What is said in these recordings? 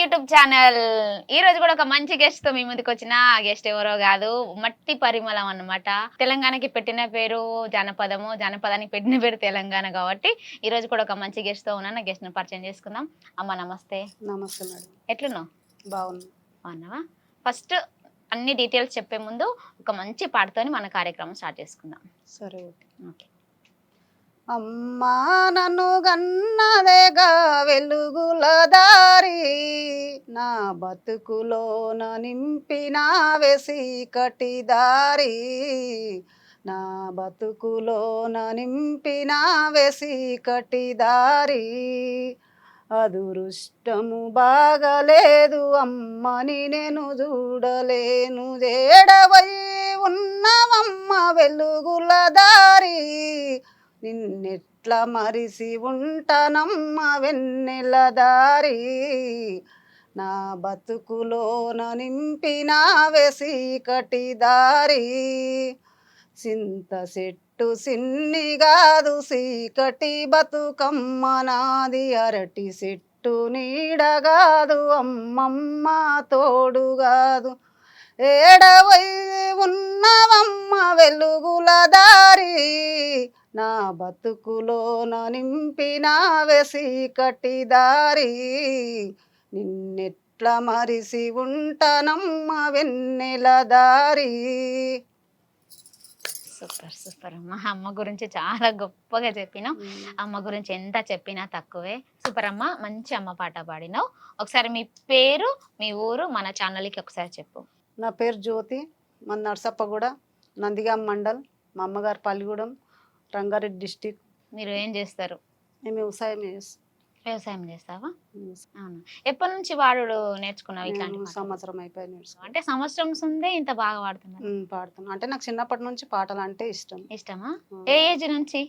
YouTube channel. ఈ రోజు కూడా ఒక మంచి గెస్ట్ తో మీ ముందుకు వచ్చిన ఆ గెస్ట్ ఎవరో కాదు, మట్టి పరిమళం అన్నమాట. తెలంగాణకి పెట్టిన పేరు జానపదము, జానపదానికి పెట్టిన పేరు తెలంగాణ కాబట్టి ఈ రోజు కూడా ఒక మంచి గెస్ట్ తో ఉన్నాను. గెస్ట్ ని పరిచయం చేసుకుందాం. అమ్మ నమస్తే. నమస్తే మేడం. ఎట్లున్నావు? బాగుంది. బాగున్నావా? ఫస్ట్ అన్ని డీటెయిల్స్ చెప్పే ముందు ఒక మంచి పాటతోని మన కార్యక్రమం స్టార్ట్ చేసుకుందాం. సరే. ఓకే. అమ్మా నన్ను గన్నదేగా వెలుగుల దారి, నా బతుకులోన నింపిన వెసీకటి దారి, నా బతుకులోన నింపిన వెసీకటి దారి. అదురుష్టము బాగలేదు అమ్మని నేను చూడలేను, ఏడవై ఉన్నవమ్మ వెలుగుల దారి, నిన్నెట్లా మరిసి ఉంటానమ్మ వెన్నెల దారి, నా బతుకులోన నింపిన వెసీకటి దారి. చింత చెట్టు సిన్ని కాదు సీకటి బతుకమ్మ నాది, అరటి చెట్టు నీడగాదు అమ్మమ్మ తోడు కాదు, ఏడవై ఉన్నవమ్మ వెలుగుల దారి, నా బతుకులోన నింపిన వెసీకటి దారి, నిన్నెట్లా మరిసి ఉంటానమ్మ వెన్నెల దారి. సూపర్ సూపర్ అమ్మ. అమ్మ గురించి చాలా గొప్పగా చెప్పినావు. అమ్మ గురించి ఎంత చెప్పినా తక్కువే. సూపర్ అమ్మ, మంచి అమ్మ పాట పాడినావు. ఒకసారి మీ పేరు, మీ ఊరు మన ఛానల్కి ఒకసారి చెప్పు. నా పేరు జ్యోతి, మన నర్సప్పగూడ, నందిగాం మండల్, మా అమ్మగారు పల్లిగూడెం, రంగారెడ్డి డిస్టిక్. మీరు ఏం చేస్తారు? మేము వ్యవసాయం చేస్తాం. వ్యవసాయం చేస్తావా? అవును. ఎప్పటి నుంచి వాడు నేర్చుకున్నావు ఇట్లాంటి పాటలు? సంవత్సరం అయిపోయి నేర్చుకున్నాం. అంటే సంవత్సరం ముందే ఇంత బాగా వాడుతున్నారు? పాడుతున్నాను. అంటే నాకు చిన్నప్పటి నుంచి పాటలు అంటే ఇష్టం. ఇష్టమా? ఏ ఏజ్ నుంచి?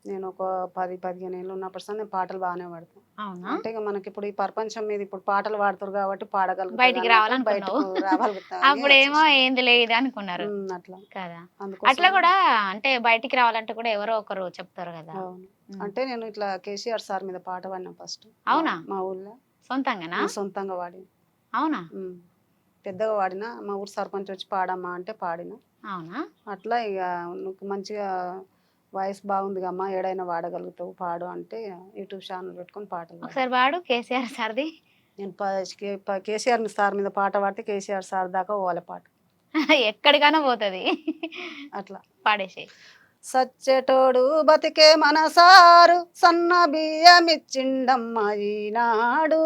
నేను ఒక 10-15 ఏళ్ళు ఉన్నప్పటి నేను పాటలు బాగానే పాడతాను. అవునా? అంటే ఇక మనకి ఇప్పుడు ఈ ప్రపంచం మీద ఇప్పుడు పాటలు పాడతారు కాబట్టి పాడగలుగుతాం, బయటికి రావాలనుకున్నావు. అప్పుడేమో ఏంది లేదు అనుకున్నారు అట్లా కదా. అందుకోసం అట్లా కూడా అంటే బయటికి రావాలంటే కూడా ఎవరో ఒకరు చెప్తారు కదా. అంటే నేను ఇట్లా కేసీఆర్ సార్ మీద పాట పాడినా ఫస్ట్. అవునా? మా ఊళ్ళో సొంతంగానా? సొంతంగా పాడి. అవునా? పెద్దగా పాడినా, మా ఊరు సర్పంచ్ వచ్చి పాడమ్మా అంటే పాడిన. అవునా? అట్లా ఇక నువ్వు మంచిగా వాయిస్ బాగుంది అమ్మా, ఏడైనా పాడగలుగుతావు పాడు అంటే యూట్యూబ్ ఛానల్ పెట్టుకొని పాటలు ఒకసారి పాడు కేసీఆర్ సార్ది. నేను కేసీఆర్ సార్ మీద పాట పాడితే కేసీఆర్ సార్ దాకా పోవాలి పాట. ఎక్కడికైనా పోతుంది. అట్లా పాడేసి. సచ్చెటోడు బతికే మనసారు, సన్న బియ్యమిచ్చిండమ్మ ఈనాడు,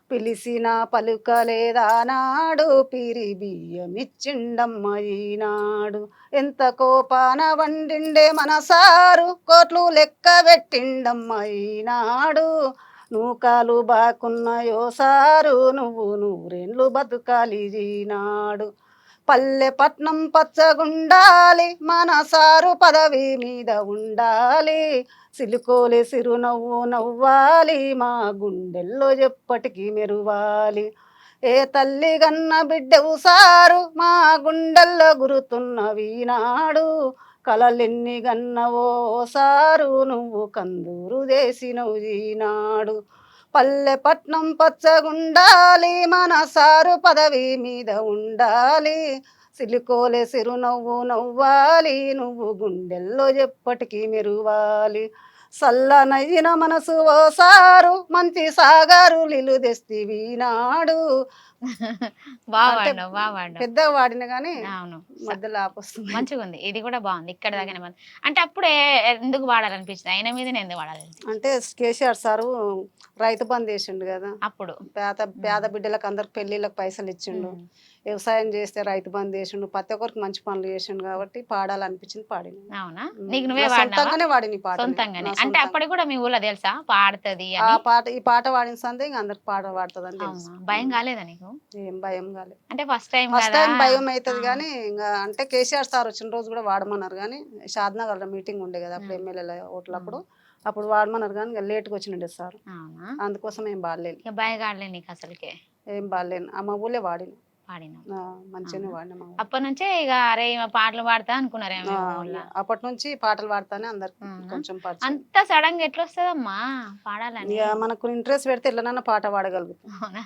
పిలిసిన పలుకలేదా నాడు, పిరి బియ్యమిచ్చిండమ్మ ఈనాడు, ఎంత కోపాన వండిండే మనసారు, కోట్లు లెక్క పెట్టిండమ్మ ఈనాడు, నూకాలు బాకున్నాయో సారు, నువ్వు నూరేండ్లు బతుకాలి ఈనాడు, పల్లె పట్నం పచ్చగుండాలి, మన సారు పదవి మీద ఉండాలి, సిలుకోలే సిరు నవ్వు నవ్వాలి, మా గుండెల్లో ఎప్పటికీ మెరువాలి, ఏ తల్లి గన్న బిడ్డవు సారు, మా గుండెల్లో గురుతున్నవి నాడు, కలలెన్ని గన్నవో సారు, నువ్వు కందూరు చేసినవు ఈనాడు, పల్లె పట్నం పచ్చగుండాలి, మన సారు పదవి మీద ఉండాలి, సిలికోలే సిరు నవ్వు నవ్వాలి, నువ్వు గుండెల్లో ఎప్పటికీ మెరువాలి, సల్లనయ్యిన మనసు ఓ సారు, మంచి సాగారు లిలు తెస్తివి నాడు. పెద్దగా వాడిన కానీ మధ్యలో ఆపొస్తుంది. మంచిగా ఉంది, ఇది కూడా బాగుంది. ఇక్కడ దాకా అంటే అప్పుడే ఎందుకు వాడాలనిపించింది, ఆయన మీదనే ఎందుకు వాడాలి అంటే కేసీఆర్ సారు రైతు బంద్ చేసిండు కదా, అప్పుడు పేద బిడ్డలకు అందరికి పెళ్లిళ్ళకి పైసలు ఇచ్చిండు, వ్యవసాయం చేస్తే రైతు బంద్ చేసిండు, ప్రతి ఒక్కరికి మంచి పనులు చేసిండు కాబట్టి పాడాలనిపించింది పాడిన. అవునా? నీకు నువ్వే సొంతంగానే వాడిన పాట. సొంతంగానే అంటే అప్పటికి కూడా మీ ఊళ్ళో తెలుసా పాడుతుంది ఆ పాట, ఈ పాట వాడిన సందే ఇంకా అందరికి పాట పాడుతుంది అని తెలుసు. భయం కాలేదా నీకు? ఏం భయం కాలేదు. అంటే ఫస్ట్ టైం భయం అవుతుంది కానీ ఇంకా అంటే కేసీఆర్ సార్ వచ్చిన రోజు కూడా వాడమన్నారు కానీ షాద్నగర్ మీటింగ్ ఉండే కదా అప్పుడు ఎమ్మెల్యేల ఓట్లప్పుడు, అప్పుడు వాడమన్నారు కానీ ఇంకా లేట్గా వచ్చిండే సార్, అందుకోసం ఏం బాడలేదు. భయం కాలేదు నీకు అసలుకే? ఏం బాడలేను, ఆ మా ఊళ్ళే వాడిన. పాడినావు. మంచిగానే అవునా? వాడినా అప్పటి నుంచే ఇక అరే ఈమె పాటలు పాడతా అనుకున్నారేమో మీ ఊళ్ళో. అప్పటి నుంచి పాటలు పాడతానే అందరికి అవునా? కొంచెం పరిచయం. అంత సడన్ గా ఎట్లా వస్తుందమ్మా పాడాలని? ఇక మనకు ఇంట్రెస్ట్ పెడితే ఎట్లనన్నా పాట పాడగలుగుతాం. అవునా?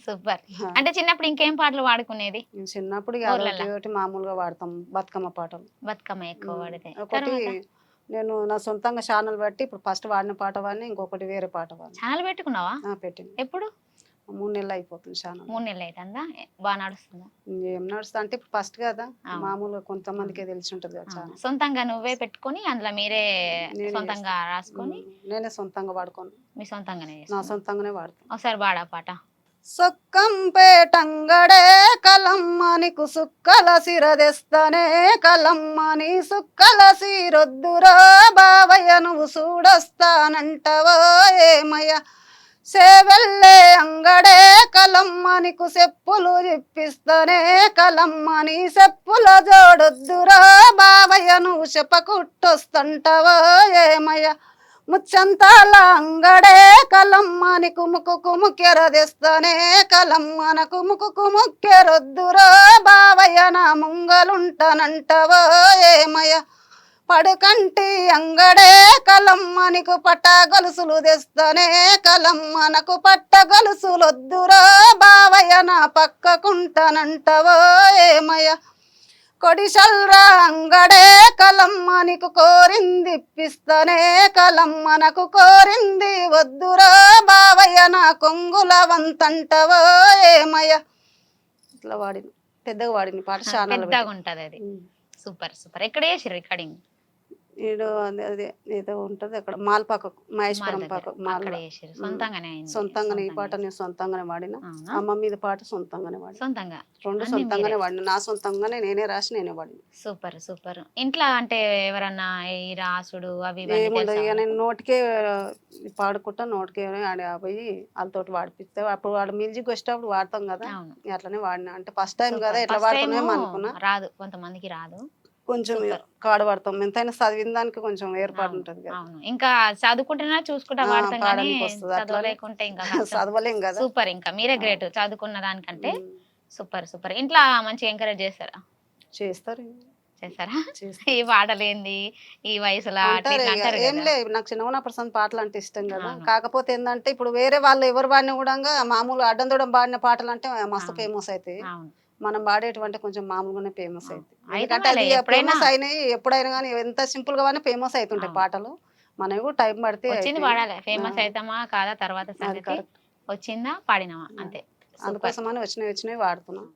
సూపర్. ఆ, అంటే చిన్నప్పుడు ఇంకేం పాటలు పాడుకునేది నేను చిన్నప్పుడు ఇక అదొకటి ఊర్లలో? ఒకటి మామూలుగా వాడతాం బతుకమ్మ పాటలు. బతుకమ్మ ఎక్కువ పాడితే ఒకటి తర్వాత నేను నా సొంతంగా ఛానల్ బట్టి ఇప్పుడు ఫస్ట్ వాడిన పాట వాడిని, ఇంకొకటి వేరే పాట వాడిని. ఛానల్ పెట్టుకున్నావా? పెట్టింది. ఎప్పుడు? 3 నెలలు అయిపోతుంది ఛానల్. 3 నెలలు అవుతుందా? బాగా నడుస్తుందా? ఏం నడుస్తా అంటే ఇప్పుడు ఫస్ట్ కదా, అవును. మామూలుగా కొంతమందికే తెలిసి ఉంటుంది కదా అవునా? ఛానల్. సొంతంగా నువ్వే పెట్టుకొని అందులో మీరే నేనే సొంతంగా చేస్తా. రాసుకొని నేనే సొంతంగా వాడుకోను, మీ సొంతంగానే నా చేస్తాను. సొంతంగానే వాడతాను. ఒకసారి పాడా పాట. సొక్కంపేటంగడే కలమ్మనికు సుక్కల సిరదెస్తనే కలమ్మని సుక్కల సిరొద్దురా బావయ్య నువ్వు చూడొస్తానంటవో ఏమయ్య సేవెల్లే అంగడే కలమ్మనికు చెప్పులు ఇప్పిస్తనే కలమ్మని చెప్పుల జోడొద్దురా బావయ్య నువ్వు చెప్పకుట్టొస్తంటవో ఏమయ్య ముచ్చంతాల అంగడే కలమ్మనికు ముక్కు ముక్కెరదెస్తనే కలమ్మనకు ముక్కు ముక్కెరొద్దురో బావయ్య నా ముంగలుంటనంటవో ఏమయ్య పడుకంటి అంగడే కలమ్మనికు పట్ట గొలుసులు తెస్తనే కలమ్మనకు పట్ట గొలుసులొద్దురో బావయ్య నా పక్కకుంటనంటవో ఏమయ్య కొడిసల్రా అంగడే కలమ్మనికు కోరింది ఇప్పిస్తనే కలమ్మనకు కోరింది వద్దురో బావయ్య నా కొంగుల వంతంటవో ఏమయ్య. ఇట్లా వాడిని పెద్దగా వాడిని పాట ఛానల్ పెద్దగా ఉంటది అది. Super super. ఎక్కడ చేసిర్రు రికార్డింగ్? ఈడు అదే ఏదో ఉంటది అక్కడ మాల్పాక మహేశ్వరం పాక అక్కడ చేసిర్రు. సొంతంగానే అయింది. సొంతంగానే ఈ పాట సొంతంగా నేను సొంతంగానే వాడిన, అవునా? అమ్మ మీద పాట సొంతంగానే వాడిన, సొంతంగా రెండు అన్ని సొంతంగానే మీరే. వాడిన, నా సొంతంగానే నేనే రాసి నేనే వాడిన. Super super. ఇంట్లో అంటే ఎవరన్నా ఈ రాసుడు అవి ఇవన్నీ ఏముండదు తెలుసా ఇక నేను వాళ్ళకు? నోటికే పాడుకుంటా, నోటికే ఆడ పోయి వాళ్ళతోటి వాడిపిస్తే అప్పుడు వాడు మ్యూజిక్ వచ్చేటప్పుడు వాడతాం కదా, అవును. అట్లనే వాడిన. అంటే ఫస్ట్ టైం కదా సూపర్. ఎట్లా ఫస్ట్ టైం వాడుతున్నామో అనుకున్నా, రాదు, కొంతమందికి రాదు. కొంచెం సూపర్. కాడ పడతాం ఎంతైనా చదివిన దానికి కొంచెం ఏర్పాటు అవును ఉంటుంది కదా. అవును. ఇంకా చదువుకుంటున్నా చూసుకుంటా వాడతాం కానీ పాడడానికి వస్తుంది అట్లా చదవలేకుంటే ఇంకా కష్టం. చదవలేం కదా. సూపర్. ఇంకా మీరే గ్రేట్ చదువుకున్న దానికంటే. ఉమ్, సూపర్ సూపర్. ఇంట్లో మంచిగా ఎంకరేజ్ చేస్తారా? చేస్తారు చేస్తారా? చేస్తారు ఈ పాటలేంది ఈ వయసులో అట్లా అంటారు. ఇట్లా ఇక అంటారు ఏం కదా. లేదు, నాకు చిన్న ప్రసాద్ పాటలు అంటే ఇష్టం కదా. అవును కాకపోతే ఏంటంటే ఇప్పుడు వేరే వాళ్ళు ఎవరు పాడినా కూడా మామూలు అడ్డం దూడం పాడిన పాటలు అంటే మస్తు అవును ఫేమస్ అవుతాయి. అవును. మనం పాడేటువంటి కొంచెం మామూలుగానే ఫేమస్ అవును. అవుతాయి. అయితే ఎందుకంటే వాళ్ళే అది ఎప్పుడైనా ఫేమస్ అయినాయి ఎప్పుడైనా కానీ ఎంత సింపుల్ గా ఫేమస్ అవుతుంటాయి అవును. పాటలు. మనవి కూడా టైం పడితే వచ్చింది అయితాయి. పాడాలి. ఫేమస్ అవుతామా కాదా తర్వాత అది సంగతి. కరెక్ట్. వచ్చిందా పాడినామా అంతే. సూపర్. అందుకోసమని వచ్చినవి వాడుతున్నాం.